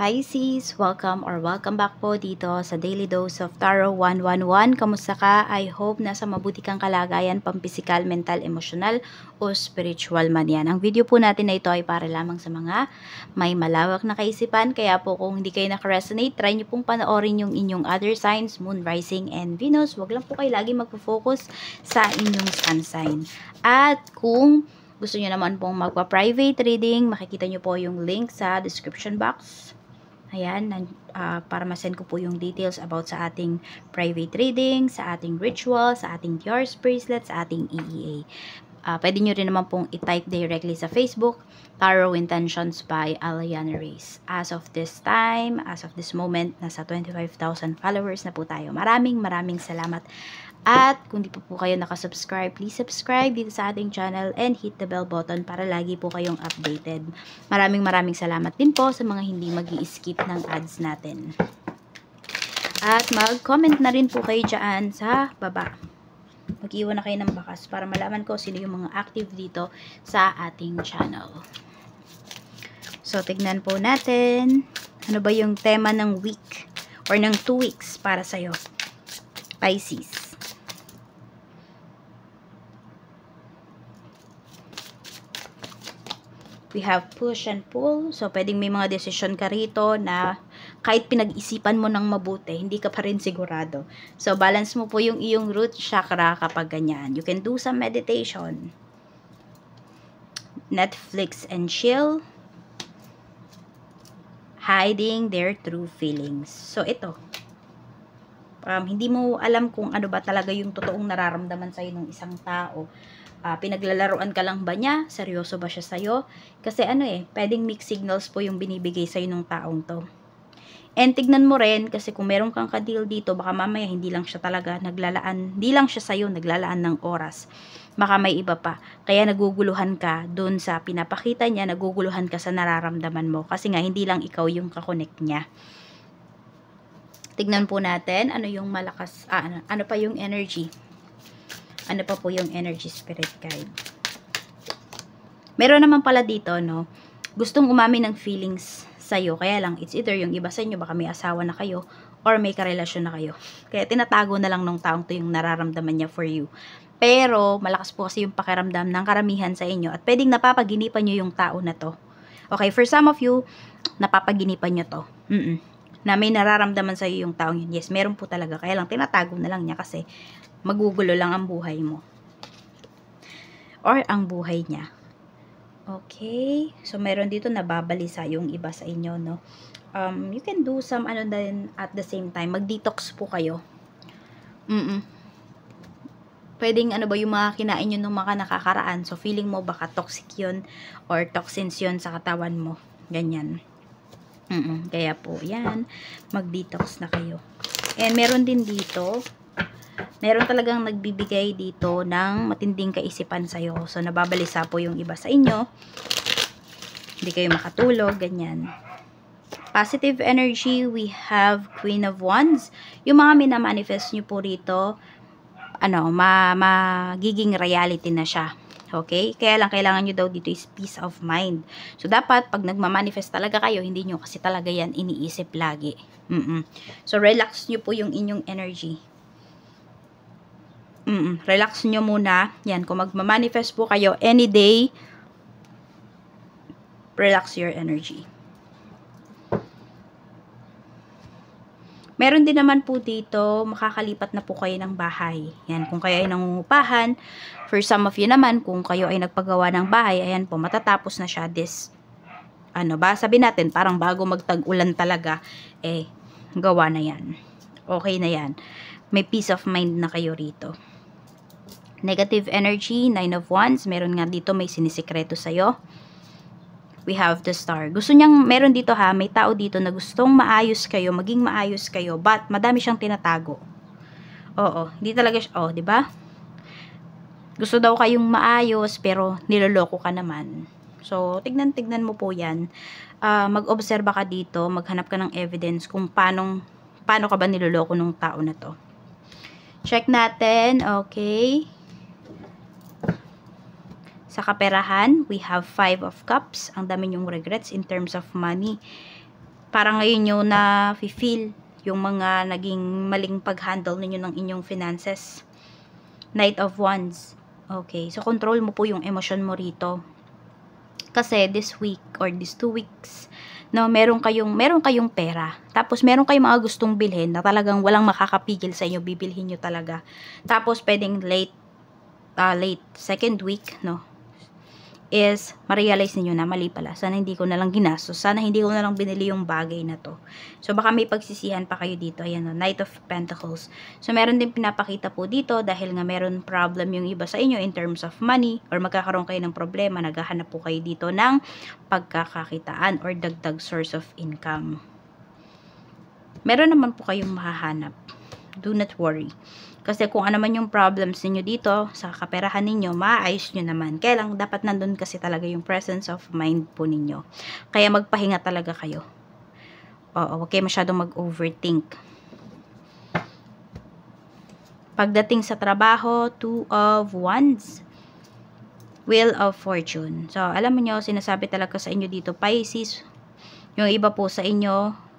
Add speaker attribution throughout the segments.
Speaker 1: Pisces, welcome back po dito sa Daily Dose of Tarot 111. Kamusta ka? I hope nasa mabuti kang kalagayan, pampisikal, mental, emosyonal o spiritual man yan. Ang video po natin na ito ay para lamang sa mga may malawak na kaisipan. Kaya po kung hindi kayo nakaresonate, try nyo pong panoorin yung inyong other signs, Moon, Rising, and Venus. Huwag lang po kayo lagi magpo-focus sa inyong sun sign. At kung gusto nyo naman pong magpa-private reading, makikita nyo po yung link sa description box. Ayan, para ma-send ko po yung details about sa ating private reading, sa ating ritual, sa ating Dior's bracelet, sa ating EEA. Pwede nyo rin naman pong i-type directly sa Facebook, Tarot Intentions by Aliana Reyes. As of this time, as of this moment, nasa 25,000 followers na po tayo. Maraming salamat. At kung di pa po kayo nakasubscribe, please subscribe dito sa ating channel and hit the bell button para lagi po kayong updated. Maraming salamat din po sa mga hindi magi-skip ng ads natin. At mag-comment na rin po kayo dyan sa baba. Mag-iwan na kayo ng bakas para malaman ko sino yung mga active dito sa ating channel. So, tignan po natin ano ba yung tema ng week or ng 2 weeks para sa'yo, Pisces. We have push and pull. So, pwedeng may mga desisyon ka rito na kahit pinag-isipan mo ng mabuti, hindi ka pa rin sigurado. So, balance mo po yung iyong root chakra kapag ganyan. You can do some meditation. Netflix and chill. Hiding their true feelings. So, ito. Hindi mo alam kung ano ba talaga yung totoong nararamdaman sa'yo ng isang tao. Pinaglalaroan ka lang ba niya? Seryoso ba siya sa'yo? Kasi pwedeng mixed signals po yung binibigay sa'yo ng taong to. And tignan mo rin, kasi kung meron kang ka-deal dito, baka mamaya hindi lang siya talaga naglalaan, hindi lang siya sa'yo naglalaan ng oras. Baka may iba pa. Kaya naguguluhan ka dun sa pinapakita niya, naguguluhan ka sa nararamdaman mo. Kasi nga, hindi lang ikaw yung kakonect niya. Tignan po natin, ano yung malakas, ano pa yung energy. Ano pa po yung energy spirit guide. Meron naman pala dito, no, gustong umamin ng feelings sa'yo. Kaya lang, it's either yung iba sa inyo, baka may asawa na kayo, or may karelasyon na kayo. Kaya tinatago na lang nung taong to yung nararamdaman niya for you. Pero, malakas po kasi yung pakiramdam ng karamihan sa inyo. At pwedeng napapaginipan nyo yung tao na to. Okay, for some of you, napapaginipan nyo to. Na may nararamdaman sa'yo yung taong yun. Yes, meron po talaga. Kaya lang, tinatago na lang niya kasi magugulo lang ang buhay mo. Or ang buhay niya. Okay. So, meron dito nababalisa yung iba sa inyo, no? You can do some, din at the same time. Mag-detox po kayo. Pwedeng, ba yung mga kinain nyo nung mga nakakaraan. So, feeling mo baka toxic yun or toxins yun sa katawan mo. Ganyan. Kaya po, yan. Mag-detox na kayo. And meron din dito, meron talagang nagbibigay dito ng matinding kaisipan sa'yo. So, nababalisa po yung iba sa inyo. Hindi kayo makatulog, ganyan. Positive energy, we have Queen of Wands. Yung mga minamanifest nyo po rito, magiging reality na siya. Okay? Kaya lang, kailangan nyo daw dito is peace of mind. So, dapat, pag nagmamanifest talaga kayo, hindi nyo kasi talaga yan iniisip lagi. So, relax nyo po yung inyong energy. Relax nyo muna. Yan, kung magmamanifest po kayo any day, relax your energy. Meron din naman po dito, makakalipat na po kayo ng bahay. Yan, kung kayo ay nangungupahan. For some of you naman, kung kayo ay nagpagawa ng bahay, ayan po, matatapos na siya this, sabihin natin, parang bago magtag-ulan talaga, gawa na yan. Okay na yan. May peace of mind na kayo rito. Negative energy, 9 of Wands. Meron nga dito, may sinisikreto sa'yo. We have the Star. Gusto niyang, meron dito may tao dito na gustong maayos kayo, maging maayos kayo, but madami siyang tinatago. Oo, hindi talaga siya, diba? Gusto daw kayong maayos, pero niloloko ka naman. So, tignan mo po yan. Mag-obserba ka dito, maghanap ka ng evidence kung paano ka ba niloloko ng tao na to. Check natin, okay. Sa kaperahan, we have 5 of Cups. Ang dami yung regrets in terms of money. Parang ngayon nyo na feel yung mga naging maling pag-handle ninyo ng inyong finances. Knight of Wands. Okay, so control mo po yung emosyon mo rito. Kasi this week or these 2 weeks, no, meron kayong pera. Tapos meron kayong mga gustong bilhin na talagang walang makakapigil sa inyo, bibilhin nyo talaga. Tapos pwedeng late second week, no, is ma-realize niyo na mali pala. Sana hindi ko na lang ginastos. Sana hindi ko na lang binili yung bagay na to. So, baka may pagsisihan pa kayo dito. Ayan, no, Knight of Pentacles. So, meron din pinapakita po dito dahil nga meron problem yung iba sa inyo in terms of money or magkakaroon kayo ng problema. Naghahanap po kayo dito ng pagkakakitaan or dagdag source of income. Meron naman po kayong mahahanap. Do not worry. Kasi kung ano man yung problems niyo dito sa kaperahan ninyo, maayos nyo naman. Kaya lang, dapat nandun kasi talaga yung presence of mind po ninyo. Kaya magpahinga talaga kayo. Oo, huwag kayo masyadong mag-overthink. Pagdating sa trabaho, 2 of Wands. Wheel of Fortune. So, alam mo nyo, sinasabi talaga sa inyo dito, Pisces, yung iba po sa inyo,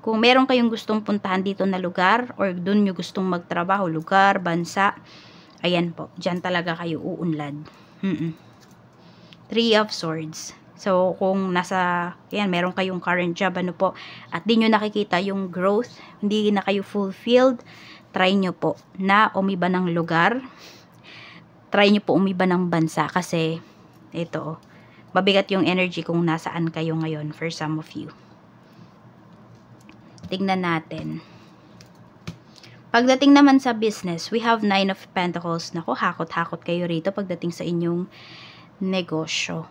Speaker 1: kung meron kayong gustong puntahan dito na lugar or dun nyo gustong magtrabaho, lugar, bansa, ayan po, dyan talaga kayo uunlad. 3 of Swords. So, kung ayan, meron kayong current job, ano po, at di nyo nakikita yung growth, hindi na kayo fulfilled, try nyo po na umiba ng lugar, try nyo po umiba ng bansa kasi, ito, mabigat yung energy kung nasaan kayo ngayon for some of you. Tignan natin. Pagdating naman sa business, we have 9 of Pentacles. Naku, hakot-hakot kayo rito pagdating sa inyong negosyo.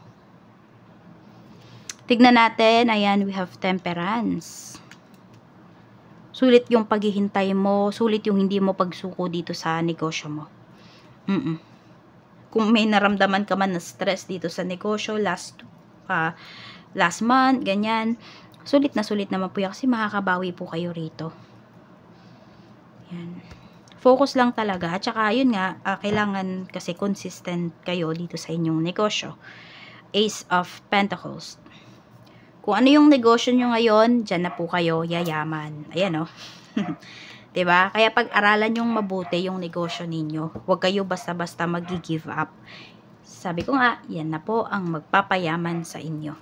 Speaker 1: Tignan natin, ayan, we have Temperance. Sulit yung paghihintay mo, sulit yung hindi mo pagsuko dito sa negosyo mo. Kung may naramdaman ka man na stress dito sa negosyo, last month, ganyan, sulit naman po yan kasi makakabawi po kayo rito. Yan. Focus lang talaga. At saka, yun nga, kailangan kasi consistent kayo dito sa inyong negosyo. Ace of Pentacles. Kung ano yung negosyo nyo ngayon, dyan na po kayo yayaman. Ayan, o. Diba? Kaya pag-aralan yung mabuti yung negosyo ninyo. Huwag kayo basta-basta mag-give up. Sabi ko nga, yan na po ang magpapayaman sa inyo.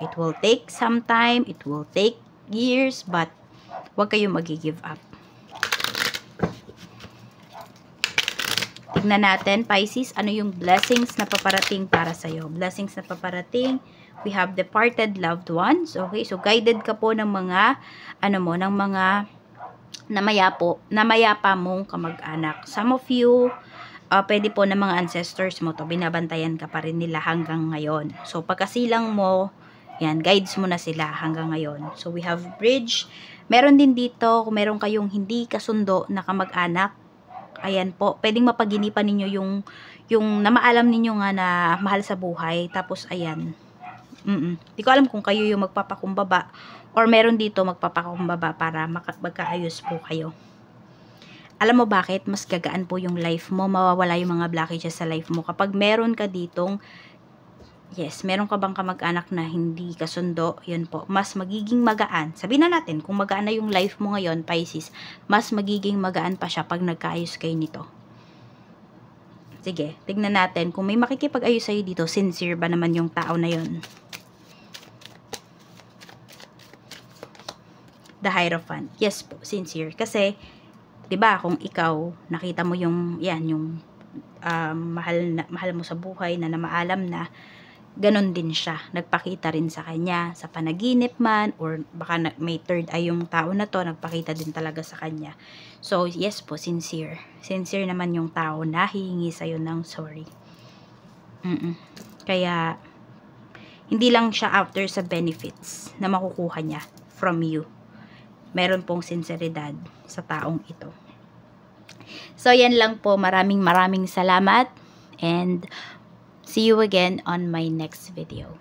Speaker 1: It will take some time, it will take years, but huwag kayong mag-give up. Tignan natin, Pisces, ano yung blessings na paparating para sa'yo. Blessings na paparating, we have departed loved ones. Okay, so guided ka po ng mga, ng mga namayapa mong kamag-anak. Some of you, pwede po ng mga ancestors mo to, binabantayan ka pa rin nila hanggang ngayon. So, pagkasilang mo, yan, guides mo na sila hanggang ngayon. So, we have bridge. Meron din dito, kung meron kayong hindi kasundo na kamag-anak, ayan po, pwedeng mapaginipan ninyo yung namaalam ninyo nga na mahal sa buhay. Tapos, ayan. Di ko alam kung kayo yung magpapakumbaba or meron dito magpapakumbaba para magkaayos po kayo. Alam mo bakit? Mas gagaan po yung life mo. Mawawala yung mga blockages sa life mo. Kapag meron ka ditong yes, meron ka bang kamag-anak na hindi kasundo? Yun po, mas magiging magaan. Sabihin na natin, kung magaan na yung life mo ngayon, Pisces, mas magiging magaan pa siya pag nagkaayos kayo nito. Sige, tignan natin. Kung may makikipag-ayos sa'yo dito, sincere ba naman yung tao na yun? The Hierophant. Yes po, sincere. Kasi, diba, kung ikaw, nakita mo yung, yan, yung mahal mo sa buhay na namaalam na, ganon din siya. Nagpakita rin sa kanya sa panaginip man or baka may third eye yung tao na to, nagpakita din talaga sa kanya. So, yes po, sincere. Sincere naman yung tao na hihingi sa'yo ng sorry. Kaya, hindi lang siya after sa benefits na makukuha niya from you. Meron pong sinseridad sa taong ito. So, yan lang po. Maraming salamat and see you again on my next video.